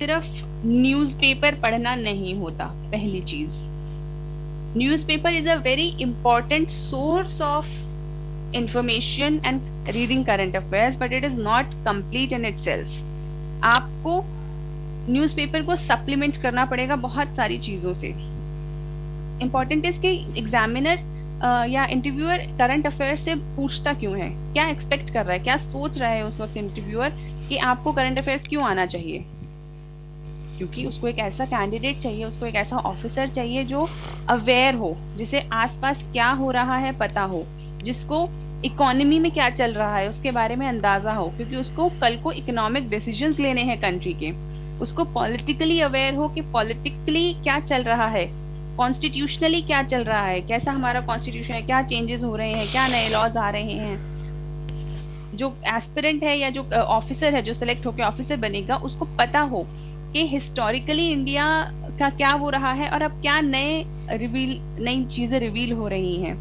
सिर्फ न्यूज़पेपर पढ़ना नहीं होता। पहली चीज, newspaper is a very important source of information and reading current affairs, but it is not complete in itself. आपको न्यूज़पेपर को सप्लीमेंट करना पड़ेगा बहुत सारी चीजों से। इंपॉर्टेंट इज कि एग्जामिनर या इंटरव्यूअर करंट अफेयर से पूछता क्यों है, क्या एक्सपेक्ट कर रहा है, क्या सोच रहा है उस वक्त इंटरव्यूअर कि आपको करंट अफेयर्स क्यों आना चाहिए। क्योंकि उसको एक ऐसा कैंडिडेट चाहिए, उसको एक ऐसा ऑफिसर चाहिए जो अवेयर हो, जिसे आसपास क्या हो रहा है पता हो, जिसको इकोनॉमी में क्या चल रहा है उसके बारे में अंदाजा हो, क्योंकि उसको कल को इकोनॉमिक डिसीजंस लेने हैं कंट्री के। उसको पॉलिटिकली अवेयर हो कि पॉलिटिकली क्या चल रहा है, कॉन्स्टिट्यूशनली क्या चल रहा है, कैसा हमारा कॉन्स्टिट्यूशन है, क्या चेंजेस हो रहे हैं, क्या नए लॉज आ रहे हैं। जो एस्पिरेंट है या जो ऑफिसर है जो सिलेक्ट होकर ऑफिसर बनेगा, उसको पता हो कि हिस्टोरिकली इंडिया का क्या वो रहा है और अब क्या नई चीजें रिवील हो रही हैं,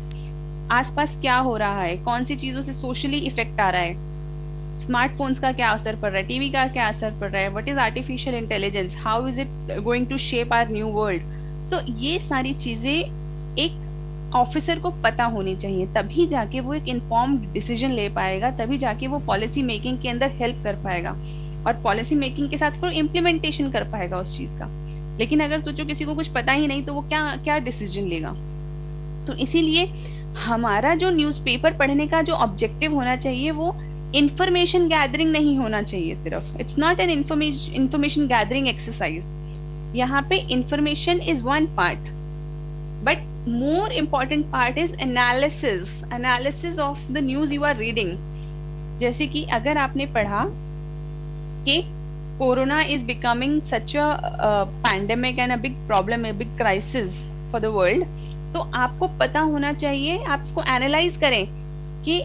आसपास क्या हो रहा है, कौन सी चीजों से सोशली इफेक्ट आ रहा है, स्मार्टफोन्स का क्या असर पड़ रहा है, टीवी का क्या असर पड़ रहा है, what is artificial intelligence, how is it going to shape our new world. तो ये सारी चीजें एक ऑफिसर को पता होनी चाहिए, तभी जाके वो एक इन्फॉर्म्ड डिसीजन ले पाएगा, तभी जाके वो पॉलिसी मेकिंग के अंदर हेल्प कर पाएगा और पॉलिसी मेकिंग के साथ फिर इम्प्लीमेंटेशन कर पाएगा उस चीज का। लेकिन अगर सोचो किसी को कुछ पता ही नहीं तो वो क्या क्या डिसीजन लेगा। तो इसीलिए हमारा जो न्यूज़पेपर पढ़ने का जो ऑब्जेक्टिव होना चाहिए वो इंफॉर्मेशन गैदरिंग नहीं होना चाहिए सिर्फ। It's not an information gathering exercise. यहाँ पे information is one part, but more important part is analysis of the news you are reading. जैसे कि अगर आपने पढ़ा कि corona is becoming such a pandemic and a big problem, a big crisis for the world, तो आपको पता होना चाहिए, आप इसको एनालाइज करें कि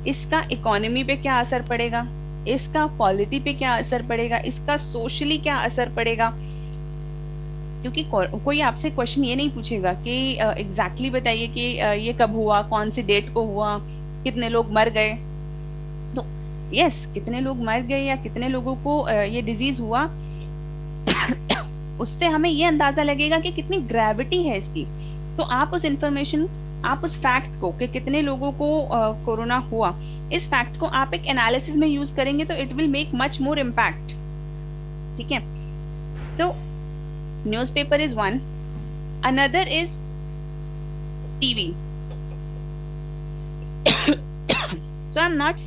इसका इकोनॉमी पे क्या असर पड़ेगा, इसका पॉलिटी पे क्या असर पड़ेगा, इसका सोशली क्या असर पड़ेगा। क्योंकि कोई आपसे क्वेश्चन ये नहीं पूछेगा कि एग्जैक्टली बताइए कि ये कब हुआ, कौन सी डेट को हुआ, कितने लोग मर गए। तो यस, कितने लोग मर गए या कितने लोगों को ये डिजीज हुआ, उससे हमें ये अंदाजा लगेगा कि कितनी ग्रेविटी है इसकी। तो आप उस इंफॉर्मेशन, आप उस फैक्ट को कि कितने लोगों को कोरोना हुआ, इस फैक्ट को आप एक एनालिसिस में यूज करेंगे तो it will make much more impact. ठीक है। सो newspaper is one, another is TV. So I am not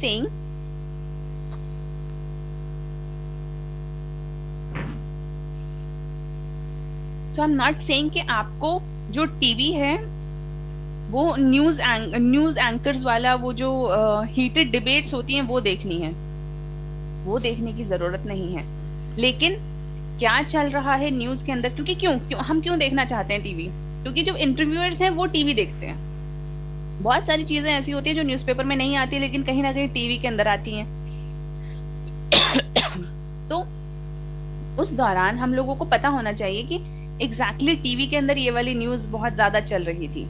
saying कि आपको जो टीवी है वो न्यूज एंकर्स वाला वो जो हीटेड डिबेट्स होती हैं वो देखनी है, वो देखने की जरूरत नहीं है। लेकिन क्या चल रहा है न्यूज के अंदर, क्योंकि हम क्यों देखना चाहते हैं टीवी, क्योंकि जो इंटरव्यूअर्स हैं वो टीवी देखते हैं। बहुत सारी चीजें ऐसी होती है जो न्यूज़पेपर में नहीं आती लेकिन कहीं ना कहीं टीवी के अंदर आती हैं। तो उस दौरान हम लोगों को पता होना चाहिए कि एग्जैक्टली टीवी के अंदर ये वाली न्यूज बहुत ज्यादा चल रही थी।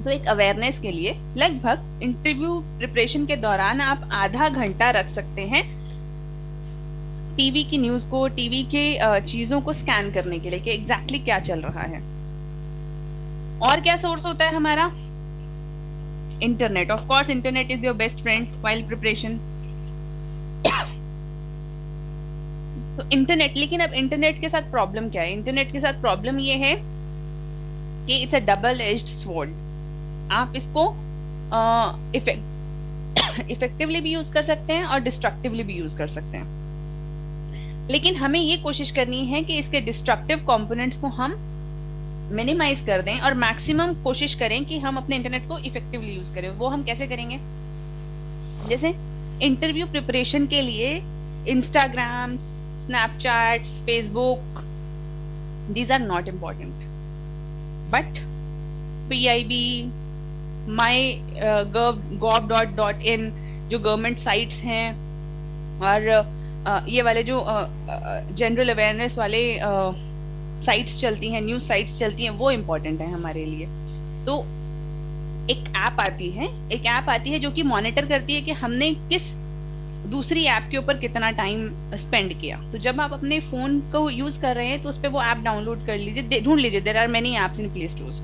तो एक अवेयरनेस के लिए लगभग इंटरव्यू प्रिपरेशन के दौरान आप आधा घंटा रख सकते हैं टीवी की न्यूज को, टीवी के चीजों को स्कैन करने के लिए कि एग्जैक्टली क्या चल रहा है। और क्या सोर्स होता है हमारा? Internet. Of course internet is your best friend while preparation. तो इंटरनेट, लेकिन अब इंटरनेट के साथ प्रॉब्लम क्या है? इंटरनेट के साथ प्रॉब्लम ये है कि it's a double edged sword. आप इसको इफेक्टिवली भी यूज कर सकते हैं और डिस्ट्रक्टिवली भी यूज कर सकते हैं, लेकिन हमें ये कोशिश करनी है कि इसके डिस्ट्रक्टिव कंपोनेंट्स को हम मिनिमाइज कर दें और मैक्सिमम कोशिश करें कि हम अपने इंटरनेट को इफेक्टिवली यूज करें। वो हम कैसे करेंगे? जैसे इंटरव्यू प्रिपरेशन के लिए Instagram, Snapchat, Facebook, these are not important, but PIB, gov.in जो गवर्नमेंट साइट्स हैं और ये वाले जो जनरल अवेयरनेस वाले साइट्स चलती हैं, न्यूज साइट्स चलती हैं, वो इम्पोर्टेंट है हमारे लिए। तो एक ऐप आती है जो कि मॉनिटर करती है कि हमने किस दूसरी ऐप के ऊपर कितना टाइम स्पेंड किया। तो जब आप अपने फोन को यूज कर रहे हैं तो उस पर वो ऐप डाउनलोड कर लीजिए, ढूंढ लीजिए, there are many apps in Play stores.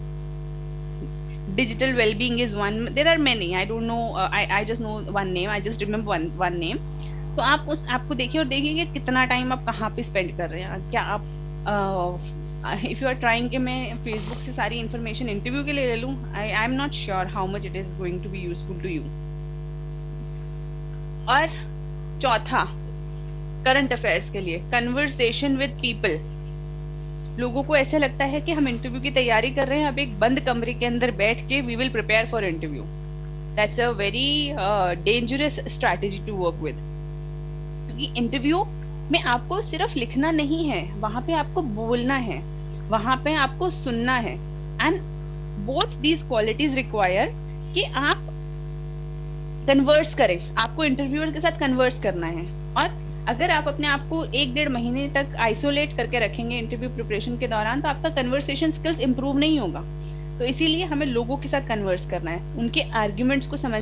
Digital well-being is one, there are many, I don't know, I just know one name, I just remember one name। तो आप उस ऐप को देखिए और देखिए कि कितना टाइम आप कहाँ पे स्पेंड कर रहे हैं। क्या आप इफ यू आर ट्राइंग कि मैं फेसबुक से सारी इंफॉर्मेशन इंटरव्यू के लिए ले लूँ, I am not sure how much it is going to be useful to you. और चौथा, करंट अफेयर्स के लिए कन्वर्सेशन विद पीपल। लोगों को ऐसा लगता है कि हम इंटरव्यू की तैयारी कर रहे हैं, अब एक बंद कमरे के अंदर बैठ के we will prepare for interview. That's a very dangerous strategy to work with. क्योंकि इंटरव्यू में आपको सिर्फ लिखना नहीं है, वहां पे आपको बोलना है, वहां पे आपको सुनना है। And both these qualities require कि आप कन्वर्स करें, आपको इंटरव्यूअर के साथ कन्वर्स करना है। और अगर आप अपने आप को 1-1.5 महीने तक आइसोलेट करके रखेंगे इंटरव्यू प्रिपरेशन के दौरान, तो आपका कन्वर्सेशन स्किल्स इंप्रूव नहीं होगा। तो इसीलिए हमें लोगों के साथ कन्वर्स करना है, उनके आर्ग्यूमेंट्स को समझ